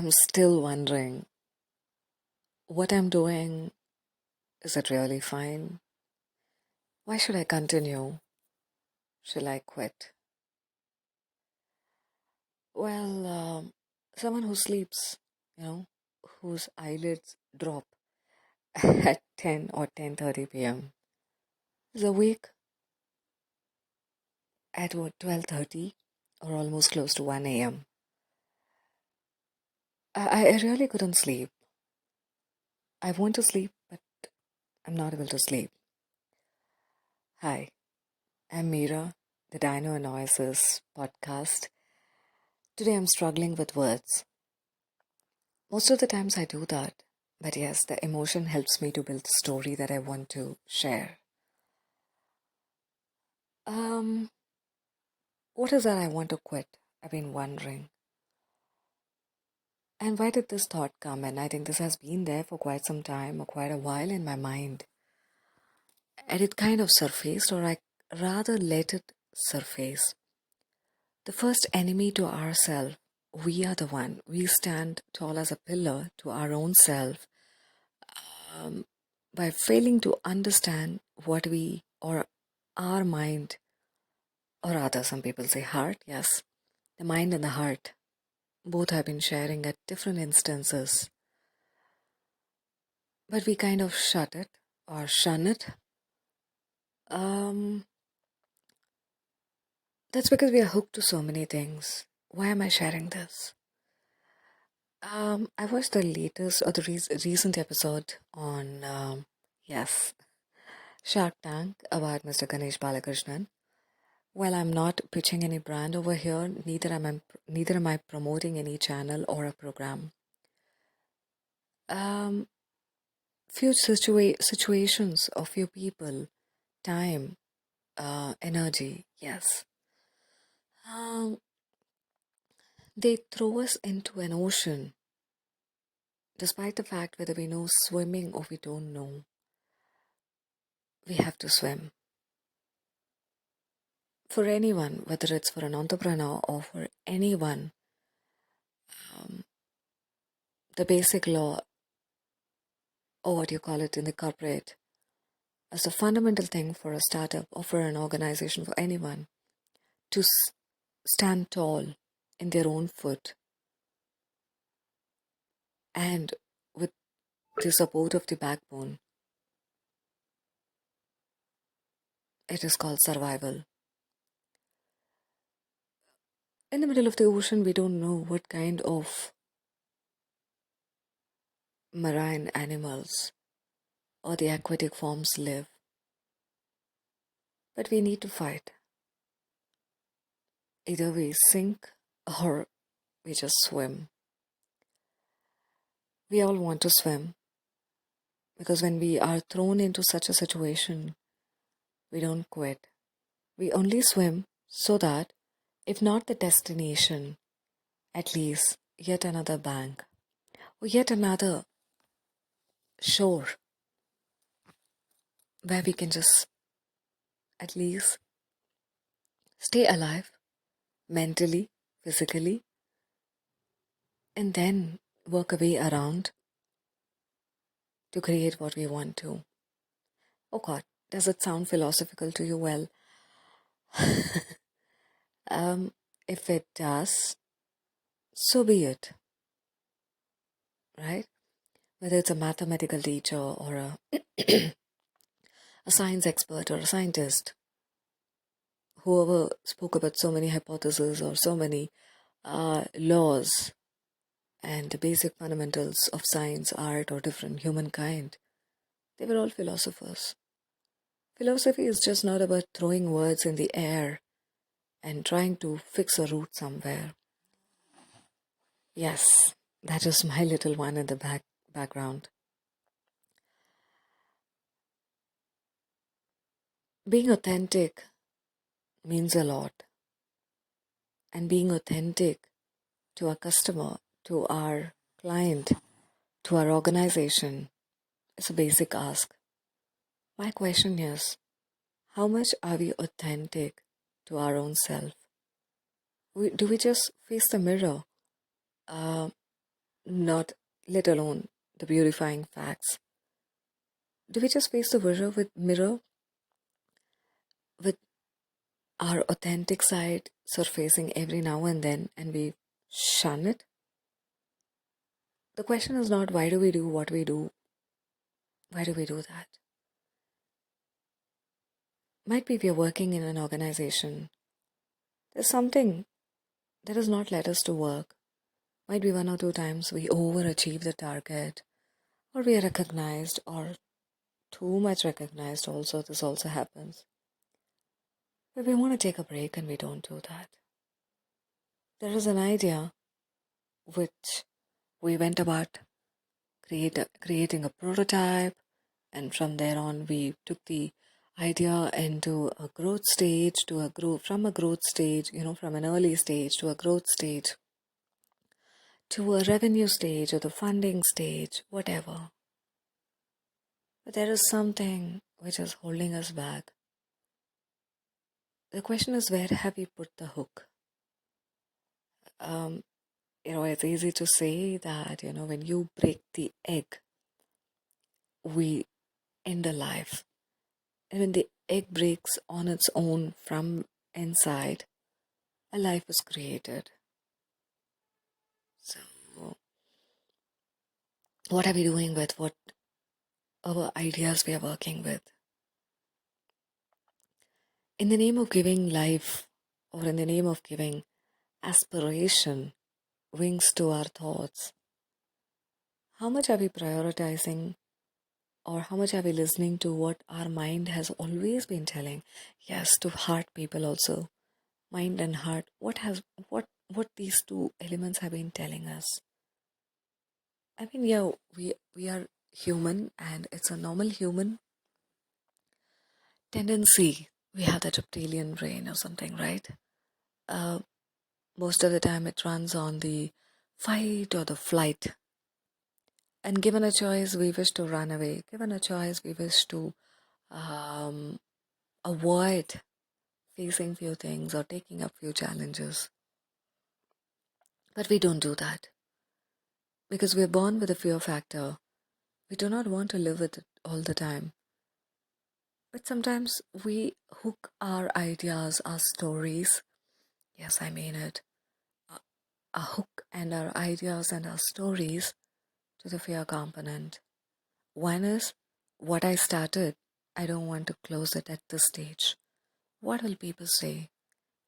I'm still wondering what I'm doing. Is it really fine? Why should I continue? Shall I quit? Well, someone who sleeps, whose eyelids drop at 10 or 10:30 p.m. is awake at what 12:30 or almost close to 1 a.m. I really couldn't sleep. I want to sleep, but I'm not able to sleep. Hi, I'm Meera, the Dino and Oasis podcast. Today I'm struggling with words. Most of the times I do that, but yes, the emotion helps me to build the story that I want to share. Um, what is that I want to quit? I've been wondering. And why did this thought come? And I think this has been there for quite some time or quite a while in my mind. And it kind of surfaced, or I rather let it surface. The first enemy to ourselves, we are the one. We stand tall as a pillar to our own self by failing to understand what we or our mind, or rather, some people say heart, yes, the mind and the heart, both have been sharing at different instances. But we kind of shut it or shun it. That's because we are hooked to so many things. Why am I sharing this? I watched the latest or the recent episode on, yes, Shark Tank about Mr. Ganesh Balakrishnan. Well, I'm not pitching any brand over here, neither am I promoting any channel or a program. Few situations of few people, time, energy, yes. They throw us into an ocean, despite the fact whether we know swimming or we don't know. We have to swim. For anyone, whether it's for an entrepreneur or for anyone, the basic law, or what you call it in the corporate, as a fundamental thing for a startup or for an organization, for anyone, to stand tall in their own foot and with the support of the backbone. It is called survival. In the middle of the ocean, we don't know what kind of marine animals or the aquatic forms live. But we need to fight. Either we sink or we just swim. We all want to swim because when we are thrown into such a situation, we don't quit. We only swim so that, if not the destination, at least yet another bank or yet another shore where we can just at least stay alive mentally, physically, and then work a way around to create what we want to. Oh God, does it sound philosophical to you? Well, if it does, so be it, right? Whether it's a mathematical teacher or a science expert or a scientist, whoever spoke about so many hypotheses or so many laws and the basic fundamentals of science, art, or different humankind, they were all philosophers. Philosophy is just not about throwing words in the air and trying to fix a root somewhere. Yes, that is my little one in the background. Being authentic means a lot. And being authentic to our customer, to our client, to our organization is a basic ask. My question is, how much are we authentic to our own self? Do we just face the mirror not let alone the beautifying facts. Do we just face the mirror with our authentic side surfacing every now and then and we shun it? The question is not why do we do what we do? Why do we do that? Might be we are working in an organization. There's something that has not led us to work. Might be one or two times we overachieve the target, or we are recognized, or too much recognized also. This also happens. But we want to take a break and we don't do that. There is an idea which we went about creating a prototype, and from there on we took the idea into a growth stage to a from a growth stage, from an early stage to a growth stage to a revenue stage or the funding stage, whatever. But there is something which is holding us back. The question is, where have we put the hook? It's easy to say that, when you break the egg, we end a life. And when the egg breaks on its own from inside, a life is created. So, what are we doing with what our ideas we are working with? In the name of giving life, or in the name of giving aspiration, wings to our thoughts, how much are we prioritizing, or how much are we listening to what our mind has always been telling? Yes, to heart people also. Mind and heart. What these two elements have been telling us? I mean, yeah, we are human, and it's a normal human tendency. We have that reptilian brain or something, right? Most of the time it runs on the fight or the flight. And given a choice, we wish to run away. Given a choice, we wish to avoid facing few things or taking up few challenges. But we don't do that because we're born with a fear factor. We do not want to live with it all the time. But sometimes we hook our ideas, our stories. Yes, I mean it. A hook and our ideas and our stories to the fear component. One is what I started, I don't want to close it at this stage. What will people say?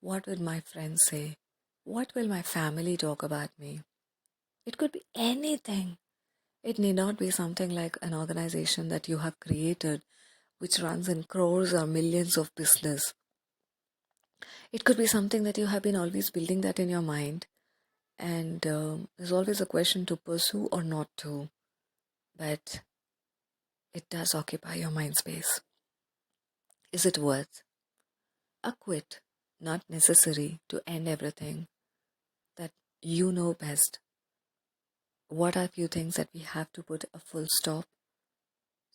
What will my friends say? What will my family talk about me? It could be anything. It need not be something like an organization that you have created which runs in crores or millions of business. It could be something that you have been always building that in your mind, and there's always a question to pursue or not to, but it does occupy your mind space. Is it worth a quit? Not necessary to end everything, that you know best. What are few things that we have to put a full stop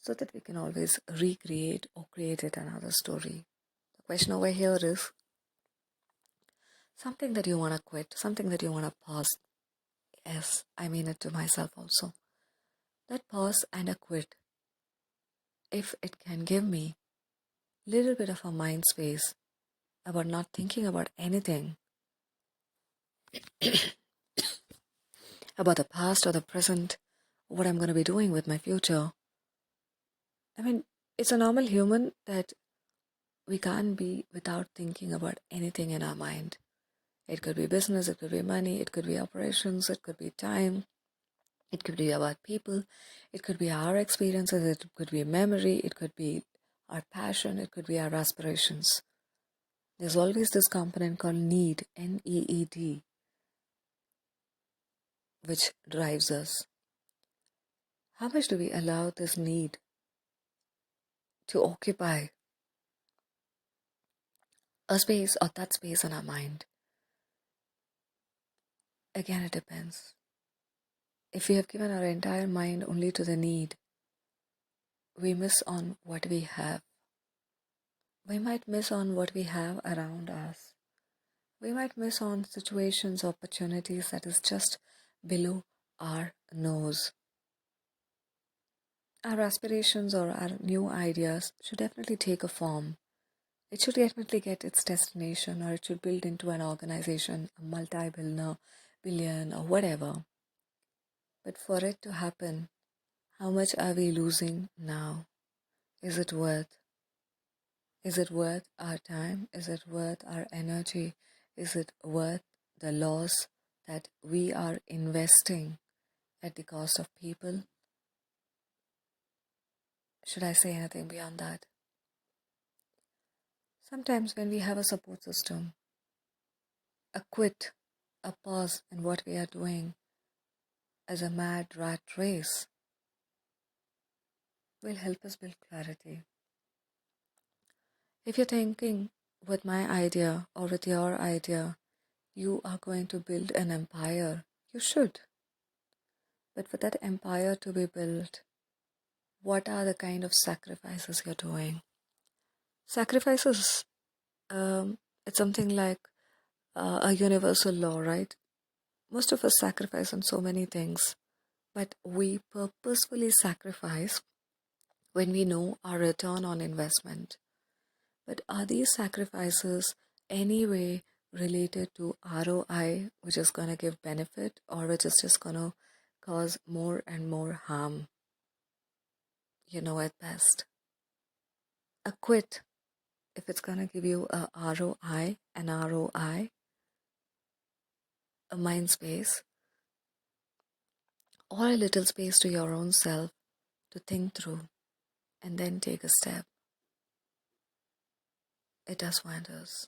so that we can always recreate or create it another story? The question over here is something that you want to quit, something that you want to pause. Yes, I mean it to myself also. That pause and a quit, if it can give me little bit of a mind space about not thinking about anything, about the past or the present, what I'm going to be doing with my future. I mean, it's a normal human that we can't be without thinking about anything in our mind. It could be business, it could be money, it could be operations, it could be time, it could be about people, it could be our experiences, it could be memory, it could be our passion, it could be our aspirations. There's always this component called need, N-E-E-D, which drives us. How much do we allow this need to occupy a space or that space in our mind? Again, it depends. If we have given our entire mind only to the need, we miss on what we have. We might miss on what we have around us. We might miss on situations, opportunities that is just below our nose. Our aspirations or our new ideas should definitely take a form. It should definitely get its destination, or it should build into an organization, a multi-billion or whatever. But for it to happen, how much are we losing now? Is it worth? Is it worth our time? Is it worth our energy? Is it worth the loss that we are investing at the cost of people? Should I say anything beyond that? Sometimes when we have a support system, a quit, a pause in what we are doing as a mad rat race will help us build clarity. If you're thinking with my idea or with your idea, you are going to build an empire, you should. But for that empire to be built, what are the kind of sacrifices you're doing? Sacrifices, it's something like a universal law, right? Most of us sacrifice on so many things, but we purposefully sacrifice when we know our return on investment. But are these sacrifices anyway related to ROI, which is going to give benefit, or which is just going to cause more and more harm? You know it best. A quit, if it's going to give you a ROI, an ROI, a mind space, or a little space to your own self to think through and then take a step, it does wonders.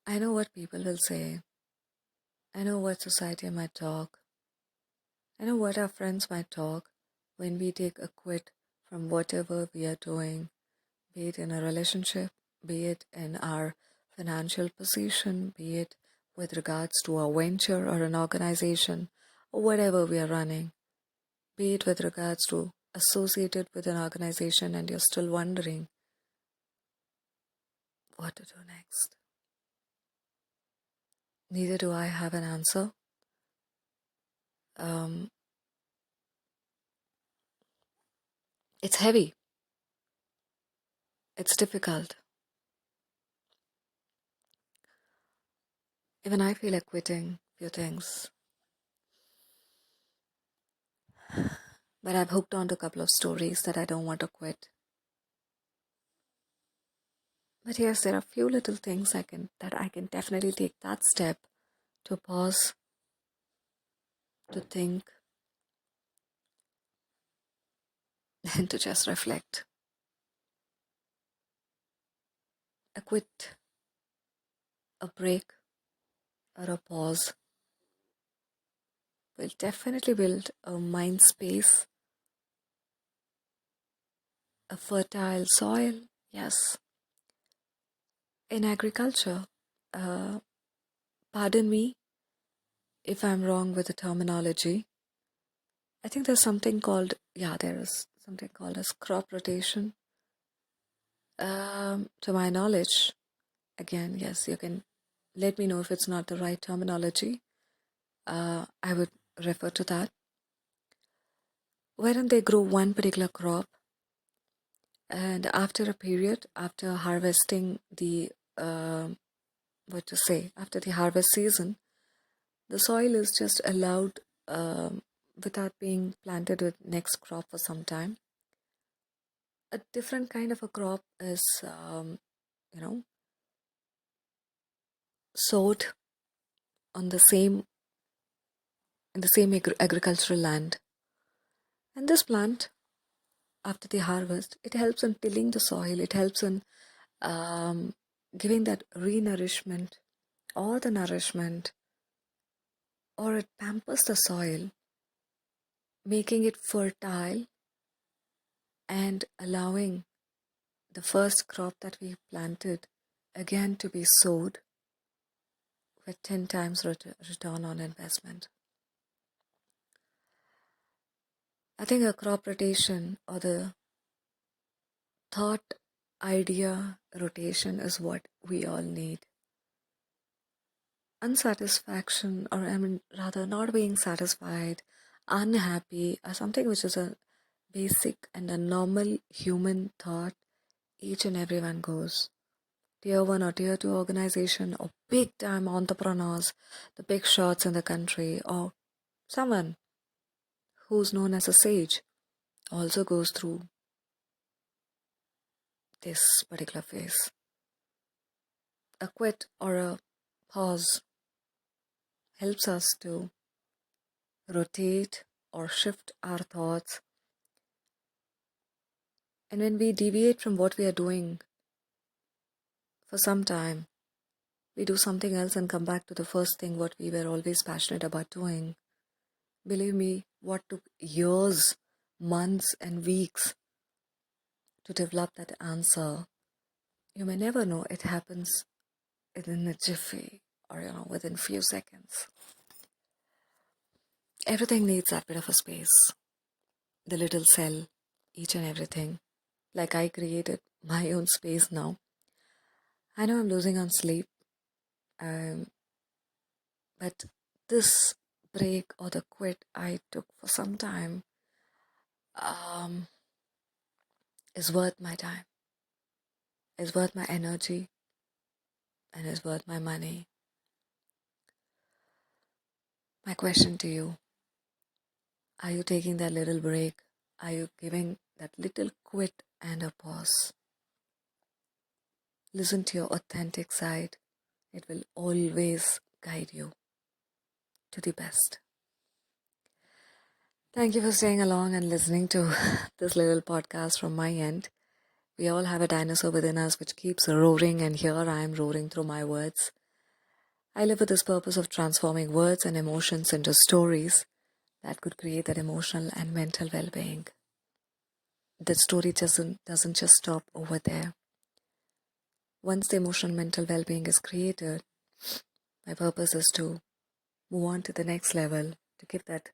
I know what people will say. I know what society might talk. I know what our friends might talk when we take a quit from whatever we are doing, be it in a relationship, be it in our financial position, be it with regards to a venture or an organization, or whatever we are running, be it with regards to associated with an organization and you're still wondering what to do next. Neither do I have an answer. It's heavy. It's difficult. Even I feel like quitting few things. But I've hooked on to a couple of stories that I don't want to quit. But yes, there are a few little things I can definitely take that step to pause, to think, and to just reflect. A quit, a break, or a pause will definitely build a mind space, a fertile soil. Yes. In agriculture, pardon me if I'm wrong with the terminology. I think there's something called, there is something called as crop rotation. To my knowledge, again, yes, you can let me know if it's not the right terminology. I would refer to that. Wherein they grow one particular crop, and after a period, after harvesting after the harvest season, the soil is just allowed without being planted with next crop for some time. A different kind of a crop is, sowed on the same in the same agricultural land. And this plant, after the harvest, it helps in tilling the soil. It helps in giving that re-nourishment or the nourishment, or it pampers the soil, making it fertile and allowing the first crop that we planted again to be sowed with 10 times return on investment. I think a crop rotation or the thought idea rotation is what we all need. unsatisfaction, or I mean, rather, not being satisfied, unhappy, are something which is a basic and a normal human thought each and everyone goes. Tier 1 or Tier 2 organization or big time entrepreneurs, the big shots in the country, or someone who's known as a sage also goes through this particular phase. A quit or a pause helps us to rotate or shift our thoughts. And when we deviate from what we are doing for some time, we do something else and come back to the first thing what we were always passionate about doing. Believe me, what took years, months, and weeks to develop that answer, you may never know. It happens within a jiffy or within few seconds. Everything needs that bit of a space. The little cell, each and everything. Like I created my own space now. I know I'm losing on sleep, but this break or the quit I took for some time um, is worth my time, is worth my energy, and is worth my money. My question to you, are you taking that little break? Are you giving that little quit and a pause? Listen to your authentic side. It will always guide you to the best. Thank you for staying along and listening to this little podcast from my end. We all have a dinosaur within us which keeps roaring, and here I am roaring through my words. I live with this purpose of transforming words and emotions into stories that could create that emotional and mental well-being. The story doesn't just stop over there. Once the emotional mental well-being is created, my purpose is to move on to the next level, to give that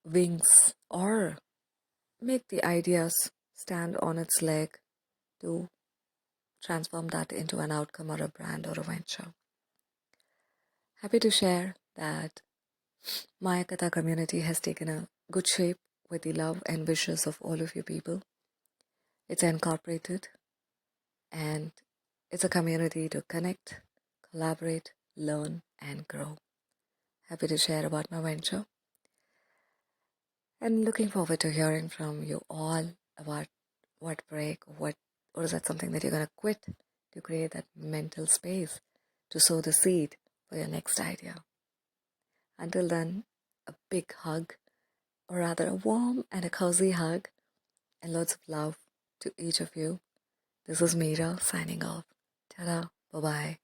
wings or make the ideas stand on its leg, to transform that into an outcome or a brand or a venture. Happy to share that my Katha community has taken a good shape with the love and wishes of all of you people. It's incorporated and it's a community to connect, collaborate, learn, and grow. Happy to share about my venture and looking forward to hearing from you all about what break, what is that something that you're going to quit to create that mental space to sow the seed for your next idea. Until then, a big hug, or rather a warm and a cozy hug, and lots of love to each of you. This is Meera signing off. Ta-da, bye-bye.